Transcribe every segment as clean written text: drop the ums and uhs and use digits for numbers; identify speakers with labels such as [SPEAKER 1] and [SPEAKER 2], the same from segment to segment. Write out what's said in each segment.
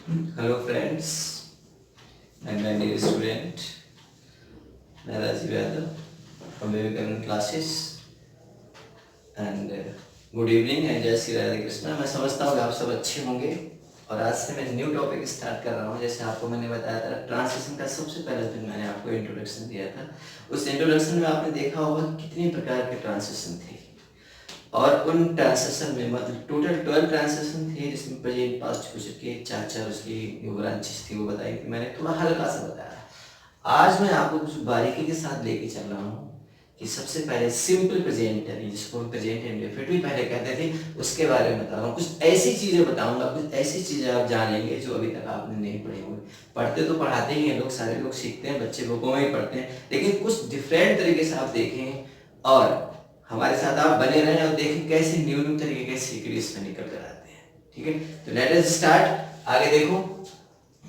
[SPEAKER 1] Hello friends and my dear student, मैं Rajiv Yadav from Vivekananda classes and good evening and जय श्री राधे कृष्णा। मैं समझता हूँ कि आप सब अच्छे होंगे और आज से मैं न्यू टॉपिक स्टार्ट कर रहा हूँ। जैसे आपको मैंने बताया था ट्रांसलेशन का सबसे पहले दिन मैंने आपको इंट्रोडक्शन दिया था। उस इंट्रोडक्शन में आपने देखा होगा कितनी प्रकार के ट्रांसलेशन थे और उन ट्रांसलेशन में मतलब टोटल 12 ट्रांसलेशन थे, जिसमें प्रेजेंट पास्ट फ्यूचर के चार उसकी जो ब्रांचेस थी वो बताई थी। मैंने थोड़ा हल्का सा बताया। आज मैं आपको कुछ बारीकी के साथ लेके चल रहा हूँ कि सबसे पहले सिंपल प्रेजेंट यानी जिसको हम प्रेजेंट इंडेफिनिट भी पहले कहते थे उसके बारे में बता रहा हूँ। कुछ ऐसी चीज़ें बताऊंगा, कुछ ऐसी चीज़ें आप जानेंगे जो अभी तक आपने नहीं पढ़ी हुई। पढ़ते तो पढ़ाते ही हैं लोग, सारे लोग सीखते हैं, बच्चे बुकों में ही पढ़ते हैं, लेकिन कुछ डिफरेंट तरीके से आप देखें और हमारे साथ आप बने रहें और देखें कैसे न्यू न्यू तरीके के सीक्रेट्स में निकल कर आते हैं। ठीक है, तो लेट अस स्टार्ट। आगे देखो,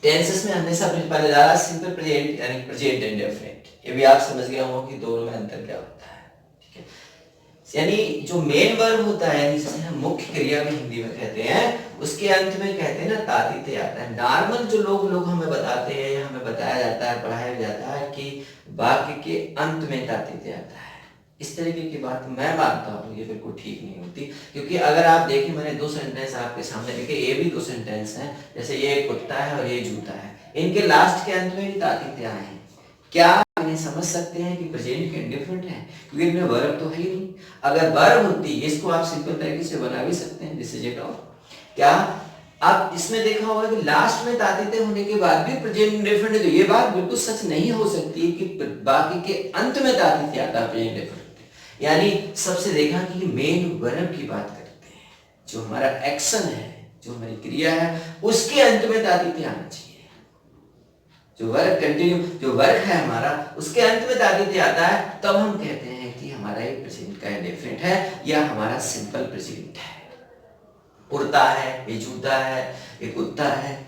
[SPEAKER 1] टेंसेस में हमेशा पहले जा रहा सिंपल प्रेजेंट यानी प्रेजेंट इंडेफिनिट। ये भी आप समझ गए होंगे कि दोनों में अंतर क्या होता है। ठीक है, यानी जो मेन वर्ब होता है यानी जिसे हम मुख्य क्रिया में हिंदी में कहते हैं, उसके अंत में कहते हैं ना तातीते आता है। नॉर्मल जो लोग हमें बताते हैं या हमें बताया जाता है, पढ़ाया जाता है कि वाक्य के अंत में तातीते आता है। इस तरीके की बात मैं मानता हूँ ये बिल्कुल ठीक नहीं होती, क्योंकि अगर आप देखें मैंने दो सेंटेंस आपके सामने लिखे, ये भी दो सेंटेंस हैं, जैसे ये कुत्ता है और ये जूता है, इनके लास्ट के अंत में भी तातीते आए हैं। क्या इन्हें समझ सकते हैं कि प्रेजेंट के इंडिफरेंट है, क्योंकि इनमें वर्ब तो है ही नहीं। अगर वर्ब होती इसको आप सिंपल तरीके से बना भी सकते हैं, दिस इज इट ऑल। क्या आप इसमें देखा होगा कि लास्ट में तातीते होने के बाद भी प्रेजेंट इंडिफरेंट है, तो ये बात बिल्कुल सच नहीं हो सकती कि बाकी के अंत में तातीते आता है प्रेजेंट इंडिफरेंट। यानी सबसे देखा कि मेन वर्ब की बात करते हैं, जो हमारा एक्शन है, जो हमारी क्रिया है, उसके अंत में तातीते आना चाहिए। जो वर्क कंटिन्यू जो वर्क है हमारा उसके अंत में तातीते आता है, तब हम कहते हैं कि हमारा ये प्रेजेंट का इंडेफिनिट है या हमारा सिंपल प्रेजेंट है। उड़ता है, ये जूता है, ये कुत्ता है,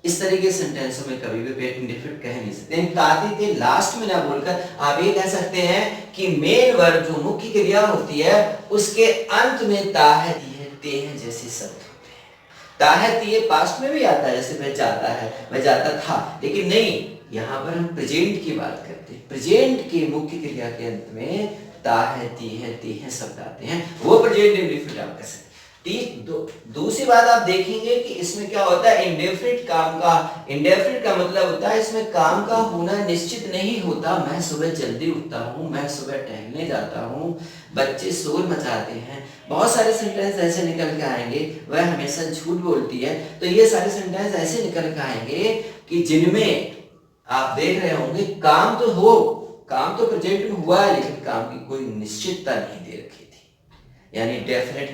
[SPEAKER 1] इस तरीके सेंटेंसों में कभी भी प्रेजेंट इंडेफिनिट कह नहीं सकते। तातीते लास्ट में ना बोलकर आप ये कह सकते हैं कि मेन वर्ब जो मुख्य क्रिया होती है उसके अंत में ता है, ती है, ते हैं जैसे शब्द होते हैं। ता है, ती है पास्ट में भी आता है, जैसे मैं जाता है, मैं जाता था, लेकिन नहीं, यहाँ पर हम प्रेजेंट की बात करते हैं। प्रेजेंट के मुख्य क्रिया के अंत में ता है, ती है, ते हैं शब्द आते हैं, वो प्रेजेंट इंडेफिनिट आप कह सकते हैं। दूसरी बात आप देखेंगे कि इसमें क्या होता है, इंडेफिनिट काम का, इंडेफिनिट का मतलब होता है इसमें काम का होना निश्चित नहीं होता। मैं सुबह जल्दी उठता हूँ, मैं सुबह टहलने जाता हूँ, बच्चे शोर मचाते हैं, बहुत सारे सेंटेंस ऐसे निकल के आएंगे, वह हमेशा झूठ बोलती है, तो ये सारे सेंटेंस ऐसे निकल के आएंगे कि जिनमें आप देख रहे होंगे काम तो हो, काम तो प्रेजेंट में हुआ है, लेकिन काम की कोई निश्चितता नहीं दे रखी थी, यानी डेफिनेट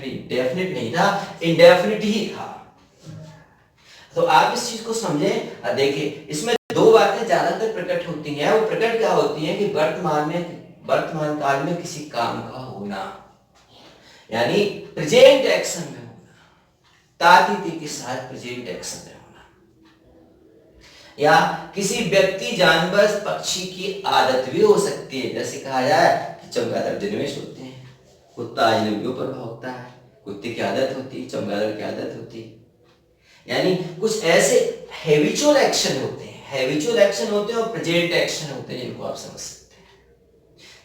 [SPEAKER 1] नहीं था, इंडेफिनिट ही था। तो आप इस चीज को समझें और देखिए, इसमें दो बातें ज्यादातर प्रकट होती हैं। वो प्रकट क्या होती हैं कि वर्तमान काल में किसी काम का होना, यानी प्रेजेंट एक्शन में होना, तातीते के साथ प्रेजेंट एक्शन में होना, या किसी व्यक्ति, जानवर, पक्षी की आदत भी हो सकती है। जैसे कहा जाए कि चमगादड़ दिन में सोते हैं, कुत्ता अजनबियों पर भौंकता है, कुत्ते की आदत होती है, चमगादड़ की आदत होती है। यानी कुछ ऐसे हैबिचुअल एक्शन होते हैं, हैबिचुअल एक्शन होते हैं और प्रेजेंट एक्शन होते हैं, जिनको आप समझ सकते हैं।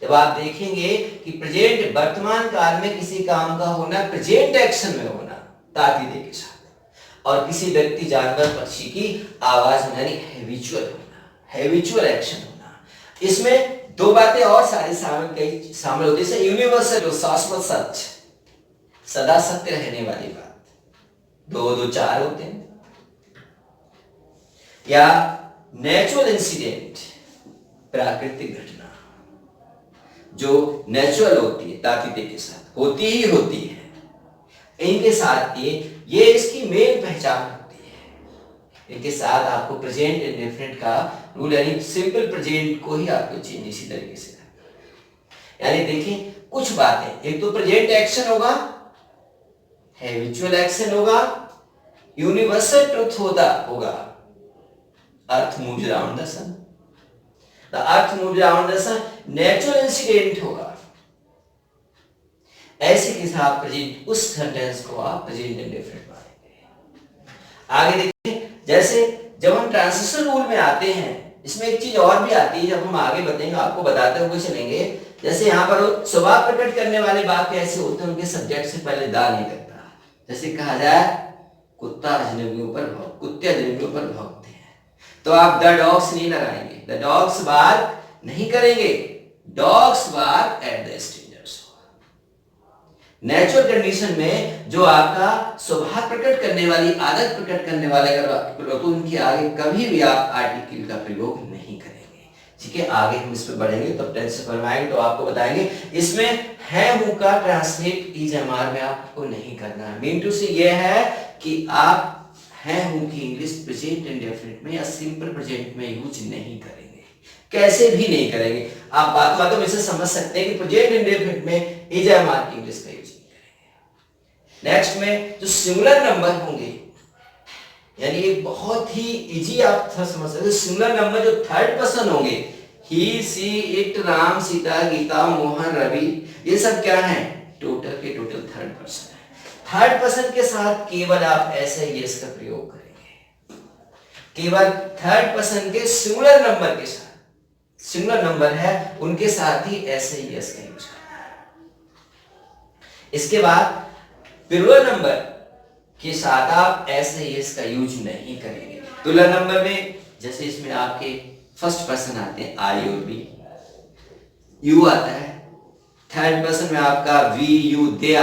[SPEAKER 1] जब आप देखेंगे कि प्रेजेंट वर्तमान काल में किसी काम का होना, प्रेजेंट एक्शन में होना तातीते के साथ, और किसी व्यक्ति, जानवर, पक्षी की आवाज होना, यानी हैबिचुअल होना, हैबिचुअल एक्शन होना, इसमें दो बातें और सारी शामिल होती है। यूनिवर्सल, जो शाश्वत सच, सदा सत्य रहने वाली बात, दो दो चार होते हैं, या नेचुरल इंसिडेंट, प्राकृतिक घटना जो नेचुरल होती है, तातीते के साथ होती ही होती है। इनके साथ ये इसकी मेन पहचान होती है। इनके साथ आपको प्रेजेंट इंडेफिनिट का रूल, यानी सिंपल प्रेजेंट को ही आपको चेंज इसी तरीके से करना है। यानी देखिए कुछ बातें, एक तो प्रेजेंट एक्शन होगा, हैबिचुअल एक्शन होगा, यूनिवर्सल ट्रुथ होगा, earth moves around the sun, the earth moves around the sun, natural incident होगा। ऐसे के साथ प्रेजेंट, उस सेंटेंस को आप प्रेजेंट इंडेफिनिट मानेंगे। आगे देखिए, जैसे जब हम ट्रांजिशन रूल में आते हैं, इसमें एक चीज और भी आती है, जब हम आगे बढ़ेंगे आपको बताते हुए चलेंगे। जैसे यहाँ पर स्वभाव प्रकट करने वाले वाक्य ऐसे होते हैं उनके सब्जेक्ट से पहले दा नहीं लगता। जैसे कहा जाए कुत्ते अजनबियों पर भौंकते हैं, तो आप द डॉग्स नहीं लगाएंगे, द डॉग्स बार्क नहीं करेंगे, dogs bark at the strangers. Natural condition में जो आपका स्वभाव प्रकट करने वाली, आदत प्रकट करने वाले अगर तो उनके आगे कभी भी आप आर्टिकल का प्रयोग नहीं करेंगे। ठीक है, आगे हम इस पे बढ़ेंगे तब टेंस से फरमाएंगे तो आपको बताएंगे। इसमें है हूं का ट्रांसलेट इज एम आर में आपको नहीं करना है। मीन टू से ये है कि आप है हूं की इंग्लिश प्रेजेंट इंडेफिनिट में या सिंपल प्रेजेंट में यूज नहीं करेंगे, कैसे भी नहीं करेंगे। आप बातों में से समझ सकते हैं कि प्रेजेंट इंडेफिनिट में इज एम आर की इंग्लिश का यूज नहीं करेंगे। नेक्स्ट में जो सिंगुलर नंबर होंगे, यानी ये बहुत ही इजी आप समझ सकते हैं। सिंगुलर नंबर जो थर्ड पर्सन होंगे, ही, सी, इट, राम, सीता, गीता, मोहन, रवि, ये सब क्या है? टोटल के टोटल थर्ड पर्सन है। थर्ड पर्सन के साथ केवल आप ऐसे यस का प्रयोग करेंगे, केवल थर्ड पर्सन के सिंगुलर नंबर के साथ, सिंगुलर नंबर है उनके साथ ही ऐसे यस का यूज करना है। इसके बाद प्लूरल नंबर के साथ आप ऐसे यस का यूज नहीं करेंगे। प्लूरल नंबर में जैसे इसमें आपके फर्स्ट पर्सन आते हैं आई और बी, यू आता है। थर्ड पर्सन में आपका वी, यू, दे,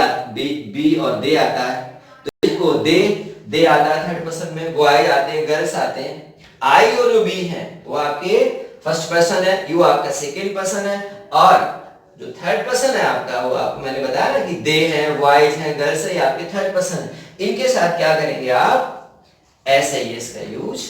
[SPEAKER 1] बी और दे आता है। तो इसको दे आता है थर्ड पर्सन में, बॉयज आते हैं, गर्ल्स आते हैं। आई और जो बी है वो आपके फर्स्ट पर्सन है, यू आपका सेकेंड पर्सन है, और जो थर्ड पर्सन है आपका वो आपको मैंने बताया ना कि दे है, बॉयज है, गर्ल्स है, ये आपके थर्ड पर्सन है। इनके साथ क्या करेंगे आप? ऐसे यस का यूज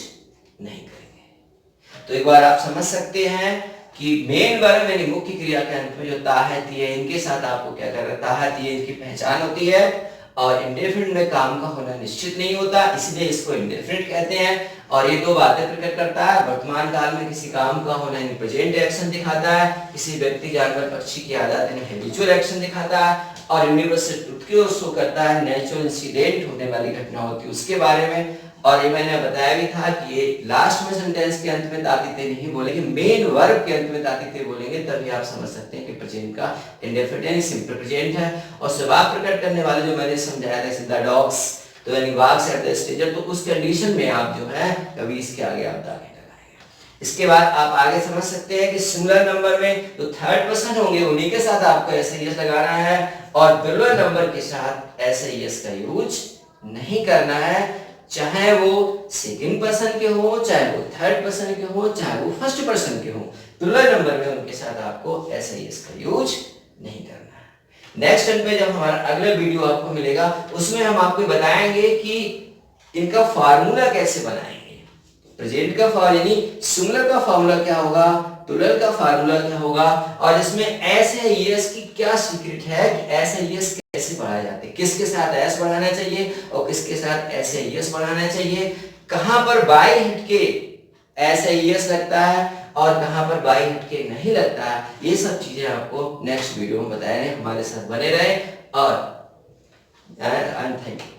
[SPEAKER 1] नहीं करेंगे। तो एक बार आप समझ सकते हैं कि मेन वर्ब यानी मुख्य क्रिया के अंत में जो ता है ती है, इनके साथ आपको क्या करना है? ता है ती है इनकी पहचान होती है, और इंडेफिनिट में काम का होना निश्चित नहीं होता, इसलिए इसको इंडेफिनिट कहते हैं। और ये दो बातें प्रकट करता है, वर्तमान काल में किसी काम का होना यानी प्रेजेंट एक्शन दिखाता है, किसी व्यक्ति, जानवर, पक्षी की आदत यानी हैबिचुअल एक्शन दिखाता है, और यूनिवर्सल ट्रुथ को शो करता है, नेचुरल इंसिडेंट होने वाली घटना होती है उसके बारे में। और ये मैंने बताया भी था कि ये लास्ट में सेंटेंस के अंत में तातीते नहीं बोलेंगे, मेन वर्ब के अंत में तातीते बोलेंगे, तभी आप समझ सकते हैं कि प्रेजेंट का इंडेफिनिट यानी सिंपल प्रेजेंट है। और स्वभाव प्रकट करने वाले जो मैंने समझाया था, द डॉग्स, तो यानी वाक्स एट द स्टेजर, तो उस कंडीशन में आप जो है कभी इसके आगे आप दा नहीं लगाएंगे। इसके बाद आप आगे समझ सकते हैं कि सिंगुलर नंबर में जो थर्ड पर्सन होंगे उन्हीं के साथ आपको ऐसे यस लगाना है, और प्लूरल नंबर के साथ ऐसे यस का यूज नहीं करना है, चाहे वो सेकंड पर्सन के हो, चाहे वो थर्ड पर्सन के हो, चाहे वो फर्स्ट पर्सन के हो। प्लूरल नंबर में उनके साथ आपको ऐसे यस का यूज नहीं करना है। नेक्स्ट टर्न पे जब हमारा अगला वीडियो आपको मिलेगा उसमें हम आपको बताएंगे कि इनका फार्मूला कैसे बनाएंगे। प्रेजेंट का फॉर्मूला यानी सिंगुलर का फार्मूला क्या होगा, प्लूरल का फार्मूला क्या होगा, और इसमें ऐसे यस की क्या सीक्रेट है कि ऐसे यस कैसे बढ़ाए जाते हैं, किसके साथ एस बढ़ाना चाहिए और किसके साथ ऐसे यस बढ़ाना चाहिए, कहां पर बाई हट के ऐसे यस लगता है और कहां पर बाई हट के नहीं लगता है। ये सब चीजें आपको नेक्स्ट वीडियो में बताएंगे, हमारे साथ बने रहे। और थैंक यू।